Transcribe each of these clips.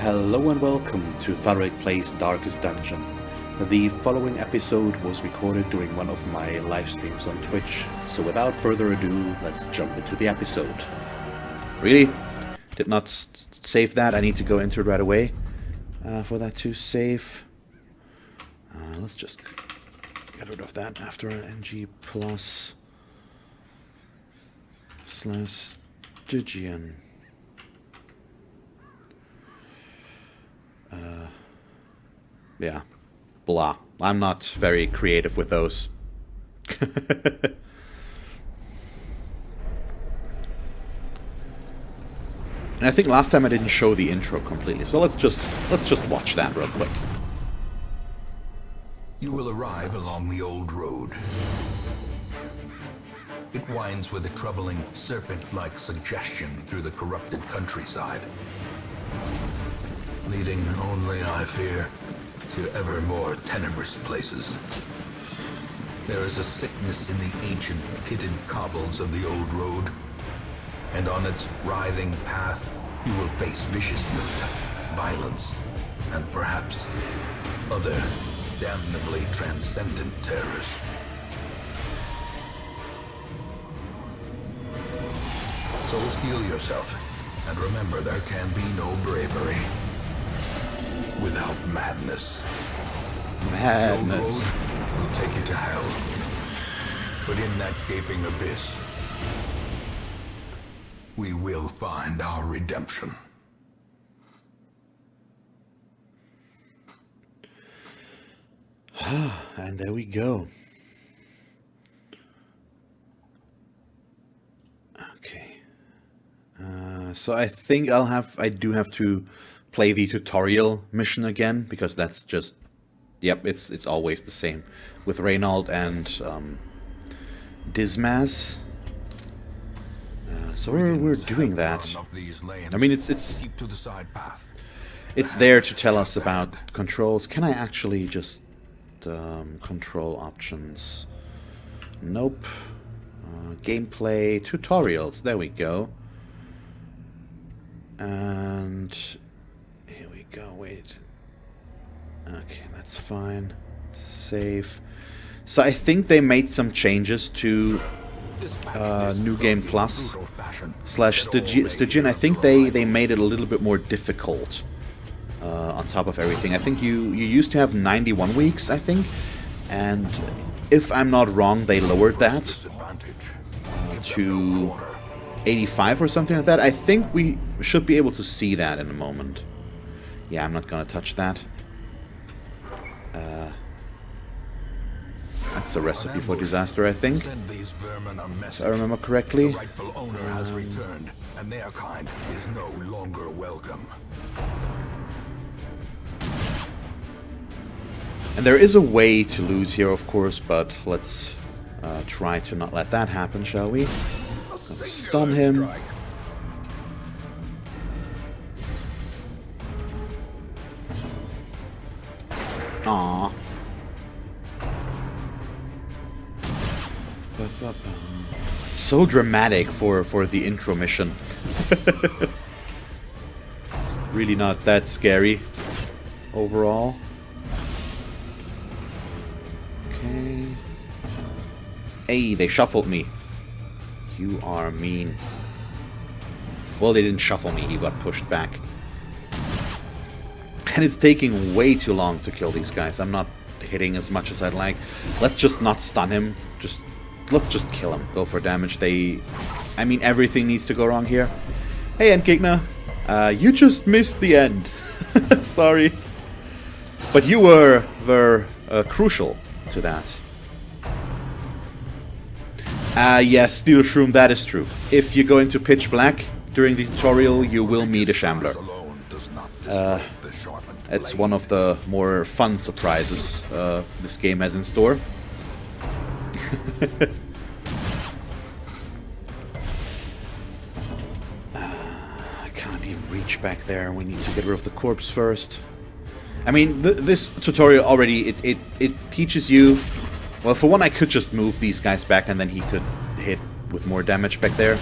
Hello and welcome to Thalric Plays Darkest Dungeon. The following episode was recorded during one of my live streams on Twitch, so without further ado, let's jump into the episode. Really? Did not save that, I need to go into it right away for that to save. Let's just get rid of that after an ng plus / Stygian. Yeah, blah. I'm not very creative with those. And I think last time I didn't show the intro completely, so let's just watch that real quick. You will arrive along the old road. It winds with a troubling serpent-like suggestion through the corrupted countryside, leading only, I fear, to ever more tenebrous places. There is a sickness in the ancient pitted cobbles of the old road, and on its writhing path you will face viciousness, violence, and perhaps other damnably transcendent terrors. So steel yourself, and remember there can be no bravery without madness. Madness. The old road will take you to hell, but in that gaping abyss, we will find our redemption. And there we go. Okay. So I think I do have to play the tutorial mission again, because that's just, yep, it's always the same with Reynald and Dismas. So we're doing that. I mean, it's there to tell us about controls. Can I actually just control options? Nope. Gameplay tutorials. There we go. And here we go. Wait. Okay, that's fine. Save. So I think they made some changes to New Game Plus / Stygian. I think they made it a little bit more difficult on top of everything. I think you used to have 91 weeks, I think, and if I'm not wrong, they lowered that to 85 or something like that. I think we should be able to see that in a moment. Yeah, I'm not gonna touch that. That's a recipe for disaster, I think, if I remember correctly. The rightful owner has returned, and their kind is no longer welcome. And there is a way to lose here, of course, but let's try to not let that happen, shall we? Stun him. Aww. So dramatic for the intro mission. It's really not that scary overall. Okay. Hey, they shuffled me. You are mean. Well, they didn't shuffle me, he got pushed back. And it's taking way too long to kill these guys. I'm not hitting as much as I'd like. Let's just not stun him. Let's just kill him. Go for damage. I mean, everything needs to go wrong here. Hey, Endgegner. You just missed the end. Sorry. But you were crucial to that. Yes, Steel Shroom, that is true. If you go into pitch black during the tutorial, you will meet a Shambler. It's one of the more fun surprises this game has in store. I can't even reach back there. We need to get rid of the corpse first. I mean, this tutorial already, it teaches you... Well, for one, I could just move these guys back and then he could hit with more damage back there.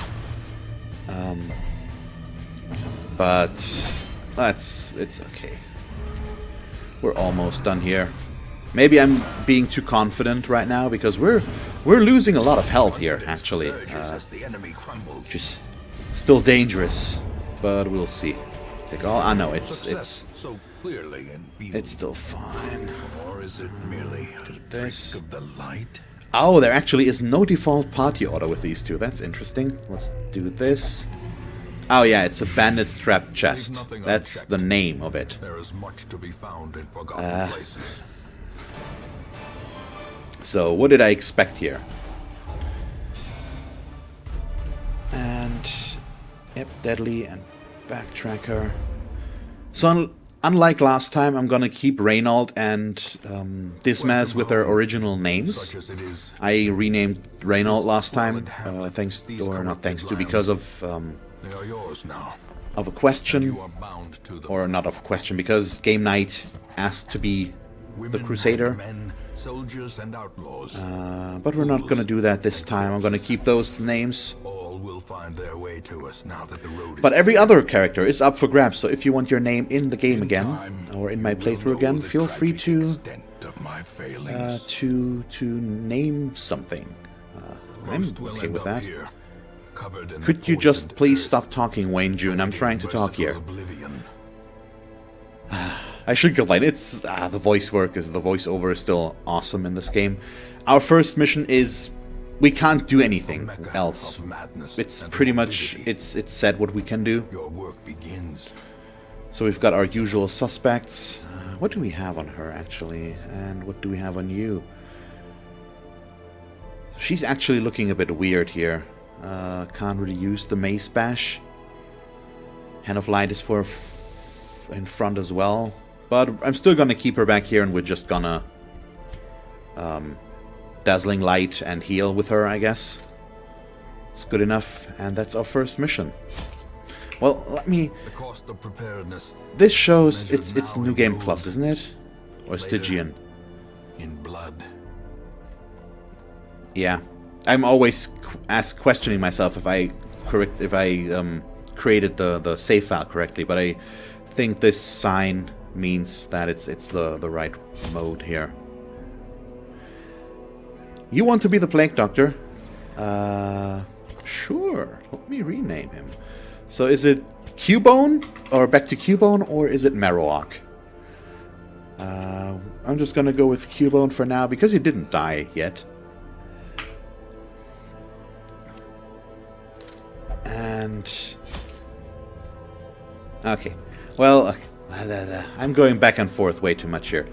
But It's okay. We're almost done here. Maybe I'm being too confident right now because we're losing a lot of health here, actually. Which is still dangerous, but we'll see. Take all. I know it's so clearly and it's still fine. or is it merely a trick of the light? Oh, there actually is no default party order with these two. That's interesting. Let's do this. Oh yeah, it's a bandit's trap chest. That's the name of it. There is much to be found in forgotten places. So, what did I expect here? And yep, deadly and backtracker. So, unlike last time, I'm gonna keep Reynold and Dismas with their original names. I renamed Reynold last time, thanks or not thanks to, because of They are yours now. of a question, You are bound to them. or not of a question, because Game Night asked to be the Women, Crusader. men, soldiers and outlaws. But we're not gonna do that this time. I'm gonna keep those names. All will find their way to us now that the road is But every other character is up for grabs, so if you want your name in the game again, time, or in my you will playthrough know again, the feel free tragic to extent of my failings. to name something. I'm Most will okay end with up that. here, covered in Could the you just poisoned please earth, stop talking, Wayne June? I'm trying to talk here. merciful oblivion. I should complain. It's the voiceover is still awesome in this game. Our first mission is we can't do anything Mecca else. of madness It's and pretty much morbidity. it's said what we can do. Your work begins. So we've got our usual suspects. What do we have on her, actually? And what do we have on you? She's actually looking a bit weird here. Can't really use the mace bash. Hand of Light is for in front as well. But I'm still gonna keep her back here, and we're just gonna Dazzling Light and heal with her, I guess. It's good enough, and that's our first mission. Well, let me... The cost of preparedness This shows Measured it's now New in Game gold. Plus, isn't it? Or Stygian? in blood. Yeah, I'm always questioning myself if I created the save file correctly, but I think this sign means that it's the right mode here. You want to be the Plague Doctor? Sure. Let me rename him. So is it Cubone, or back to Cubone, or is it Marowak? I'm just gonna go with Cubone for now because he didn't die yet. And okay, well, I'm going back and forth way too much here.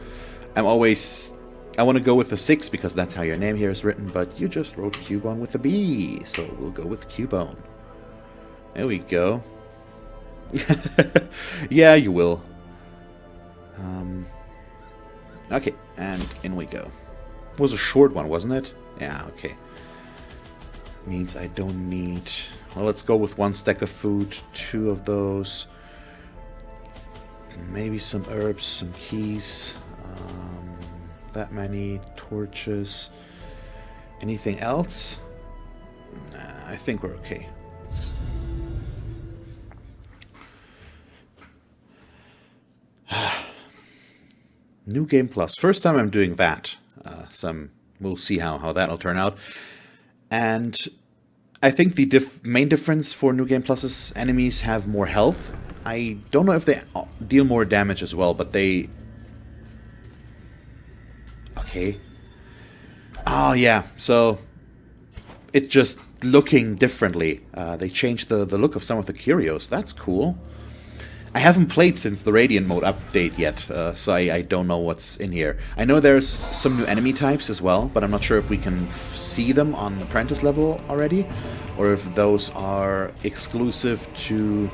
I want to go with the 6 because that's how your name here is written, but you just wrote Cubone with a B, so we'll go with Cubone. There we go. Yeah, you will. Okay, and in we go. It was a short one, wasn't it? Yeah, okay. Means I don't need... Well, let's go with 1 stack of food, 2 of those. Maybe some herbs, some keys. That many torches. Anything else? Nah, I think we're okay. New Game Plus. First time I'm doing that. We'll see how that'll turn out. And I think the main difference for New Game Plus is enemies have more health. I don't know if they deal more damage as well, but they... Okay. Oh, yeah. So it's just looking differently. They changed the look of some of the curios. That's cool. I haven't played since the Radiant mode update yet, so I don't know what's in here. I know there's some new enemy types as well, but I'm not sure if we can see them on Apprentice level already, or if those are exclusive to...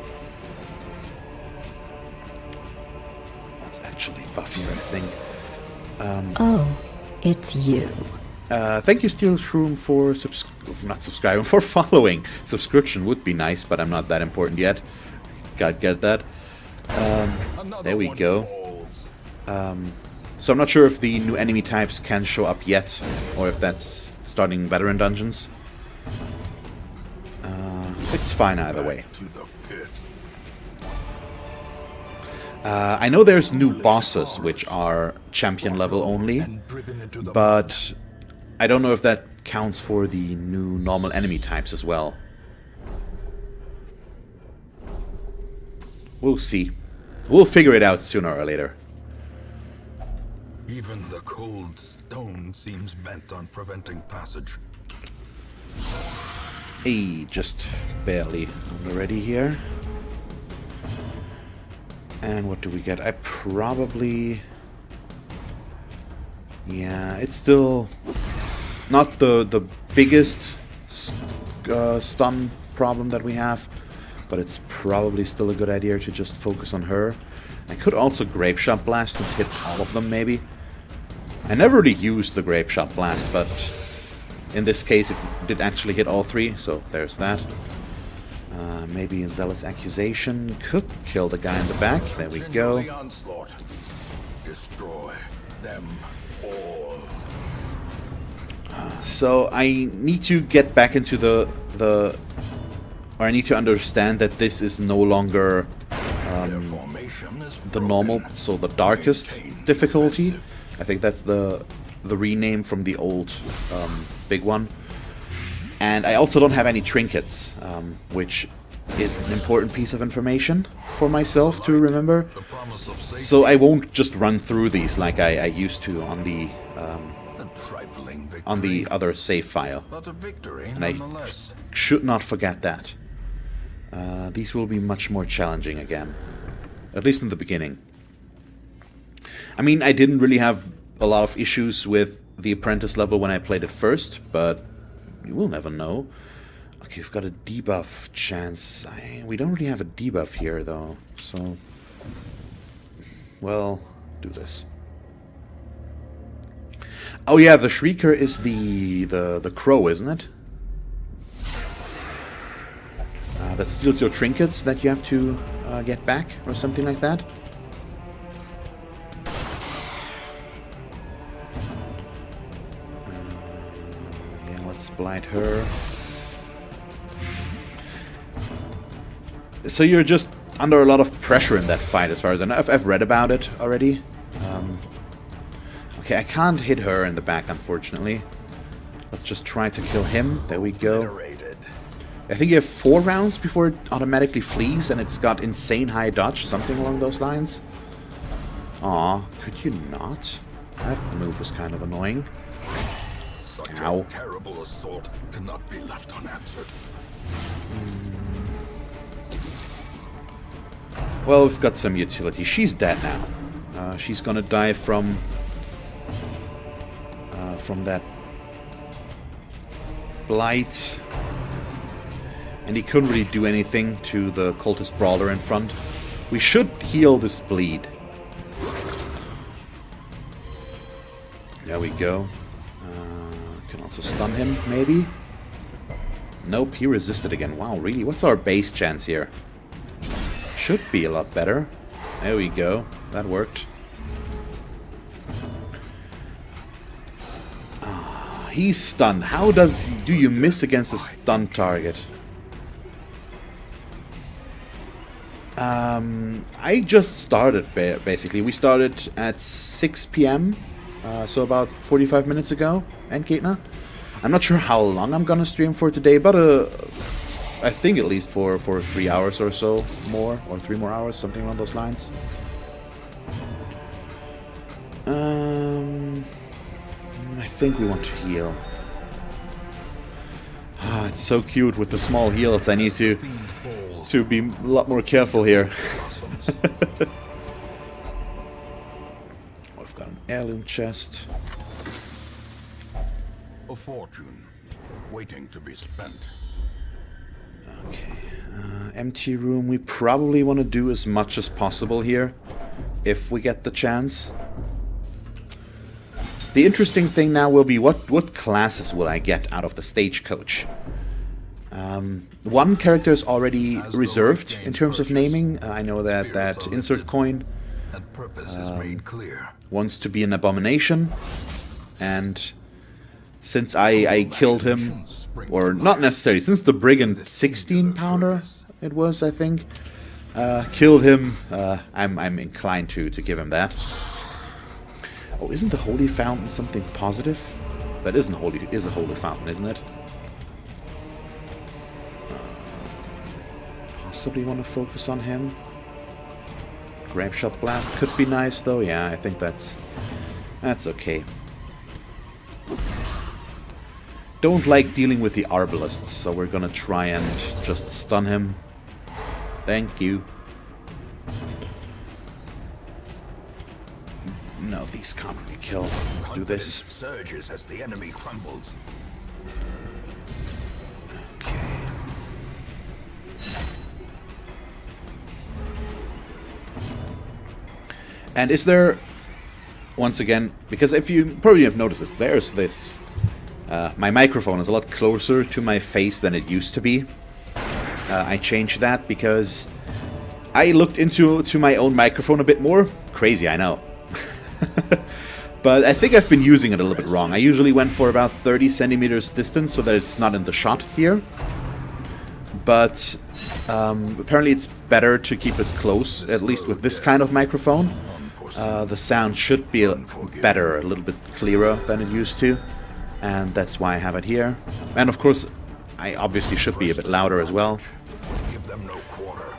That's actually Buffy, I think. Oh, it's you. Thank you, Steel Shroom, for not subscribing, for following. Subscription would be nice, but I'm not that important yet. Gotta get that. There we go. So I'm not sure if the new enemy types can show up yet, or if that's starting veteran dungeons. It's fine either way. To the pit. I know there's new bosses which are champion level only, but I don't know if that counts for the new normal enemy types as well. We'll see. We'll figure it out sooner or later. Even the cold stone seems bent on preventing passage. Hey, just barely already here. And what do we get? I probably... Yeah, it's still not the biggest stun problem that we have, but it's probably still a good idea to just focus on her. I could also Grape Shot Blast and hit all of them, maybe. I never really used the Grape Shot Blast, but in this case it did actually hit all three, so there's that. Maybe a Zealous Accusation could kill the guy in the back. There we go. Destroy them all. So I need to get back into the or I need to understand that this is no longer the normal, so the darkest difficulty. I think that's the rename from the old big one. And I also don't have any trinkets, which is an important piece of information for myself to remember. So I won't just run through these like I used to on the other save file. And I should not forget that. These will be much more challenging again. At least in the beginning. I mean, I didn't really have a lot of issues with the apprentice level when I played it first, but you will never know. Okay, we've got a debuff chance. We don't really have a debuff here, though, so... Well, do this. Oh yeah, the Shrieker is the crow, isn't it? That steals your trinkets that you have to get back, or something like that. Yeah, let's blight her. So you're just under a lot of pressure in that fight, as far as I know. I've read about it already. Okay, I can't hit her in the back, unfortunately. Let's just try to kill him. There we go. I think you have 4 rounds before it automatically flees, and it's got insane high dodge, something along those lines. Aw, could you not? That move was kind of annoying. Such Ow. a terrible assault cannot be left unanswered. Well, we've got some utility. She's dead now. She's gonna die from that blight. And he couldn't really do anything to the cultist brawler in front. We should heal this bleed. There we go. Can also stun him, maybe? Nope, he resisted again. Wow, really? What's our base chance here? Should be a lot better. There we go. That worked. He's stunned. How do you miss against a stunned target? I just started, basically. We started at 6 PM, so about 45 minutes ago, Endgegner. I'm not sure how long I'm gonna stream for today, but I think at least for 3 hours or so more, or 3 more hours, something along those lines. I think we want to heal. Ah, it's so cute with the small heals. I need to be a lot more careful here. We've got an heirloom chest. A fortune waiting to be spent. Okay, empty room. We probably want to do as much as possible here, if we get the chance. The interesting thing now will be what classes will I get out of the stagecoach. One character is already reserved in terms of naming. I know that Insert Coin wants to be an abomination, and since I killed him, or not necessarily, since the Brigand 16-pounder it was, I think, killed him. I'm inclined to give him that. Oh, isn't the holy fountain something positive? That is a holy fountain, isn't it? Possibly want to focus on him. Grab shot blast could be nice though. Yeah, I think that's okay. Don't like dealing with the arbalists, so we're gonna try and just stun him. Thank you. No, these can't be killed. Let's do this. Surges as the enemy crumbles. Okay. And is there, once again, because if you probably have noticed this, there's this. My microphone is a lot closer to my face than it used to be. I changed that because I looked into my own microphone a bit more. Crazy, I know. But I think I've been using it a little bit wrong. I usually went for about 30 centimeters distance so that it's not in the shot here. But apparently it's better to keep it close, at least with this kind of microphone. The sound should be better, a little bit clearer than it used to. And that's why I have it here. And of course, I obviously should be a bit louder as well.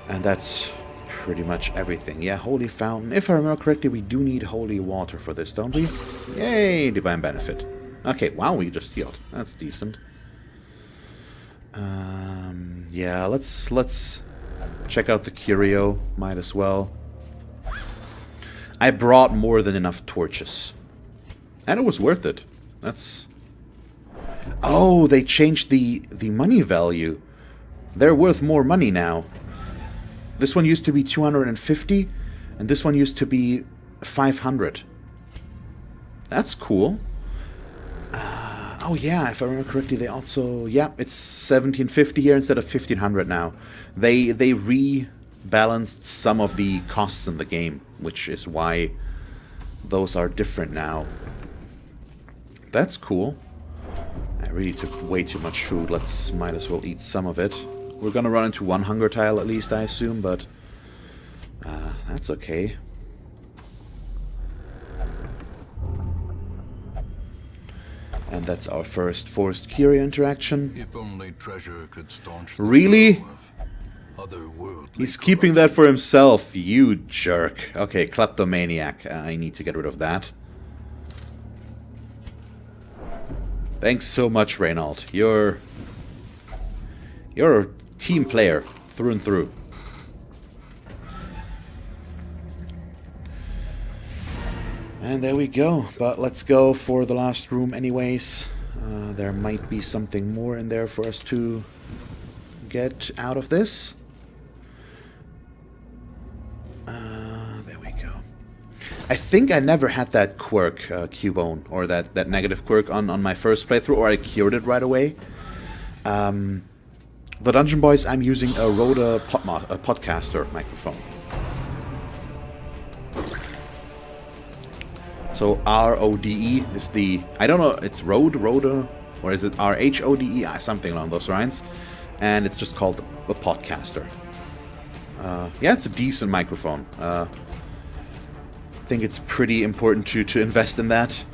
And that's pretty much everything. Yeah, holy fountain. If I remember correctly, we do need holy water for this, don't we? Yay, divine benefit. Okay, wow, we just healed. That's decent. Yeah, let's check out the curio. Might as well. I brought more than enough torches. And it was worth it. That's... Oh, they changed the money value. They're worth more money now. This one used to be 250, and this one used to be 500. That's cool. Oh yeah, if I remember correctly, they also... Yeah, it's 1750 here instead of 1500 now. They rebalanced some of the costs in the game, which is why those are different now. That's cool. I really took way too much food. Might as well eat some of it. We're gonna run into one hunger tile at least, I assume, but that's okay. And that's our first forced curio interaction. If only treasure could staunch the really? flow of otherworldly He's keeping that for himself, you jerk. Okay, kleptomaniac. I need to get rid of that. Thanks so much, Reynold. You're a team player through and through. And there we go. But let's go for the last room anyways. There might be something more in there for us to get out of this. There we go. I think I never had that quirk, Cubone, or that negative quirk on my first playthrough, or I cured it right away. The Dungeon Boys, I'm using a Rode Podcaster microphone. So RODE is the... I don't know, it's Rode, or is it RHODE? Something along those lines. And it's just called a Podcaster. Yeah, it's a decent microphone. I think it's pretty important to invest in that.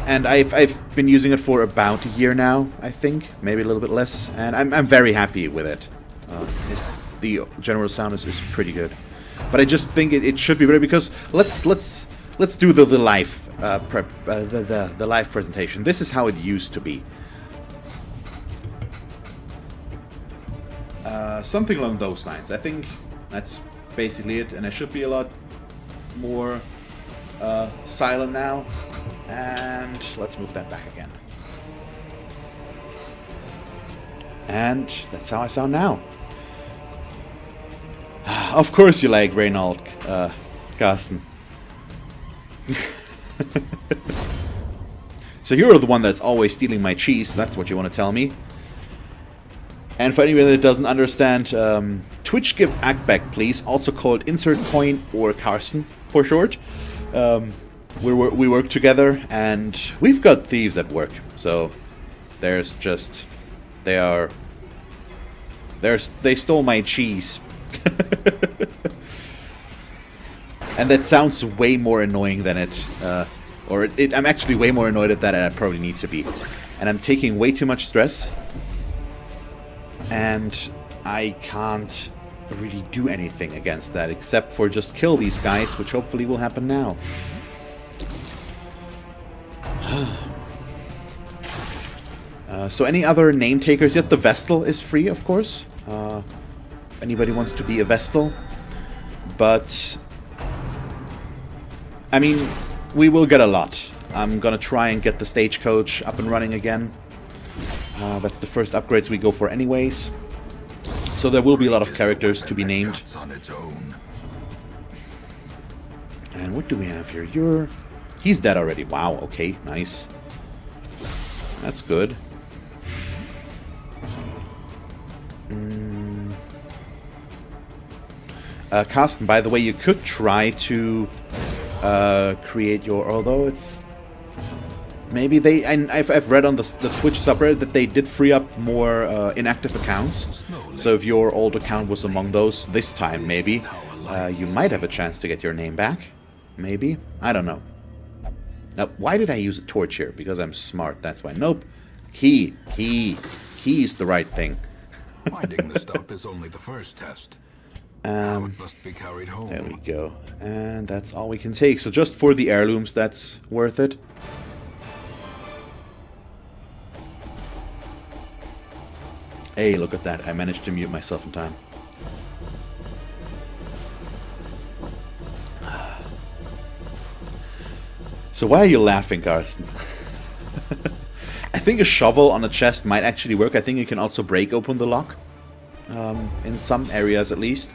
And I've been using it for about a year now, I think, maybe a little bit less, and I'm very happy with it. The general sound is pretty good, but I just think it should be better because let's do the live the live presentation. This is how it used to be. Something along those lines. I think that's basically it, and I should be a lot more silent now. And let's move that back again. And that's how I sound now. Of course you like Reynold, Carsten. So you're the one that's always stealing my cheese. That's what you want to tell me. And for anyone that doesn't understand, Twitch give Ackback, please, also called Insert Coin or Carsten for short. We work together, and we've got thieves at work. So there's just... They are They stole my cheese. And that sounds way more annoying than it... I'm actually way more annoyed at that than I probably need to be. And I'm taking way too much stress. And I can't really do anything against that, except for just kill these guys, which hopefully will happen now. So any other name takers yet? The Vestal is free, of course. If anybody wants to be a Vestal. But... I mean, we will get a lot. I'm gonna try and get the stagecoach up and running again. That's the first upgrades we go for anyways. So there will be a lot of characters to be named. And what do we have here? He's dead already. Wow, okay, nice. That's good. Carsten, by the way, you could try to create your... Although it's... Maybe they... I've read on the Twitch subreddit that they did free up more inactive accounts. So if your old account was among those this time, maybe, you might have a chance to get your name back. Maybe. I don't know. Now, why did I use a torch here? Because I'm smart, that's why. Nope. Key is the right thing. Finding the stuff is only the first test. Now it must be carried home. There we go. And that's all we can take. So just for the heirlooms, that's worth it. Hey, look at that. I managed to mute myself in time. So why are you laughing, Carsten? I think a shovel on a chest might actually work. I think you can also break open the lock. In some areas at least.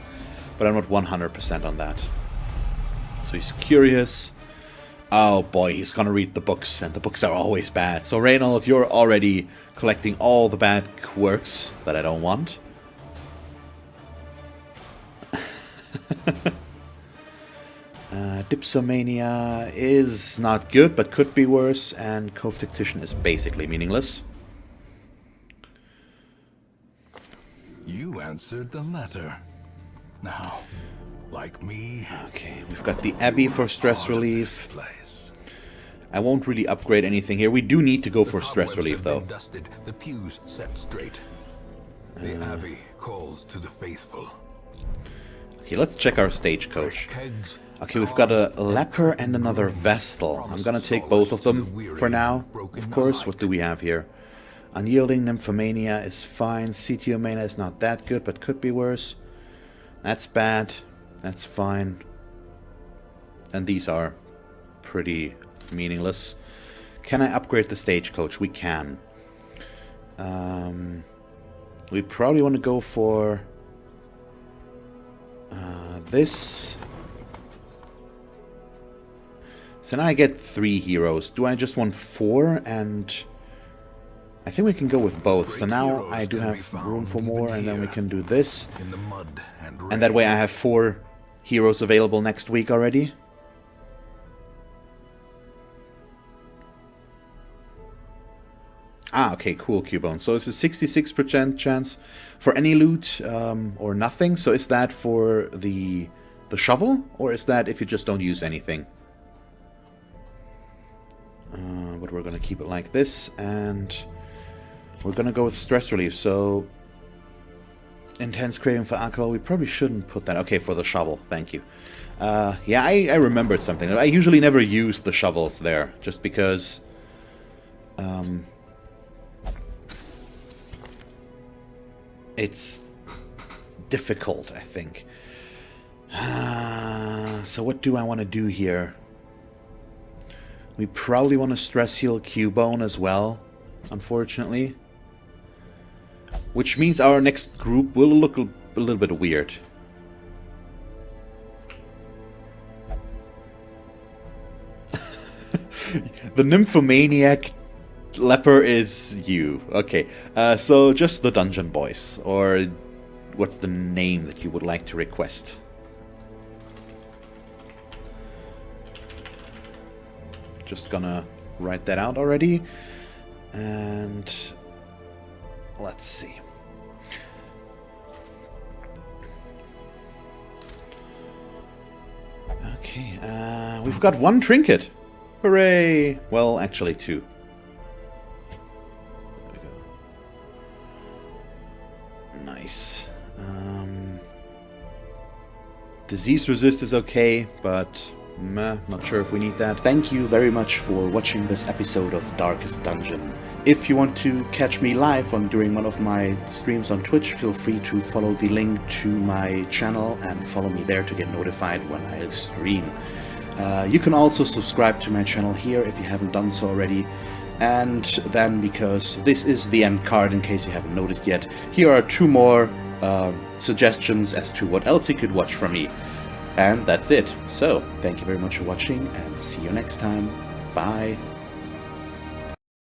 But I'm not 100% on that. So he's curious. Oh boy, he's gonna read the books. And the books are always bad. So Reynold, you're already collecting all the bad quirks that I don't want. Dipsomania is not good, but could be worse. And Cove Tactician is basically meaningless. You answered the letter. Now, like me... Okay, we've got the Abbey for stress relief. I won't really upgrade anything here. We do need to go for stress relief, though. Dusted, the pews set straight. The Abbey calls to the faithful. Okay, let's check our stagecoach. Okay, we've got a leper and another vestal. I'm gonna take both of them for now, of course. What do we have here? Unyielding Nymphomania is fine. Cetiomania is not that good, but could be worse. That's bad. That's fine. And these are pretty meaningless. Can I upgrade the stagecoach? We can. We probably want to go for this. So now I get 3 heroes. Do I just want 4? And I think we can go with both. So now I do have room for more, and then we can do this. And that way I have 4 heroes available next week already. Ah, okay, cool, Cubone. So it's a 66% chance for any loot or nothing. So is that for the shovel, or is that if you just don't use anything? But we're going to keep it like this, and we're going to go with stress relief. So intense craving for alcohol, we probably shouldn't put that. Okay, for the shovel, thank you. Yeah, I remembered something. I usually never use the shovels there, just because... it's difficult, I think. So what do I want to do here? We probably want to stress heal Cubone as well, unfortunately. Which means our next group will look a little bit weird. The Nymphomaniac leper is you. Okay, so just the dungeon boys, or what's the name that you would like to request? Just gonna write that out already, and let's see. Okay, we've got 1 trinket. Hooray! Well, actually 2. There we go. Nice. Disease resist is okay, but not sure if we need that. Thank you very much for watching this episode of Darkest Dungeon. If you want to catch me live during one of my streams on Twitch, feel free to follow the link to my channel and follow me there to get notified when I stream. You can also subscribe to my channel here if you haven't done so already. And then, because this is the end card in case you haven't noticed yet, here are 2 more suggestions as to what else you could watch from me. And that's it. So, thank you very much for watching and see you next time. Bye.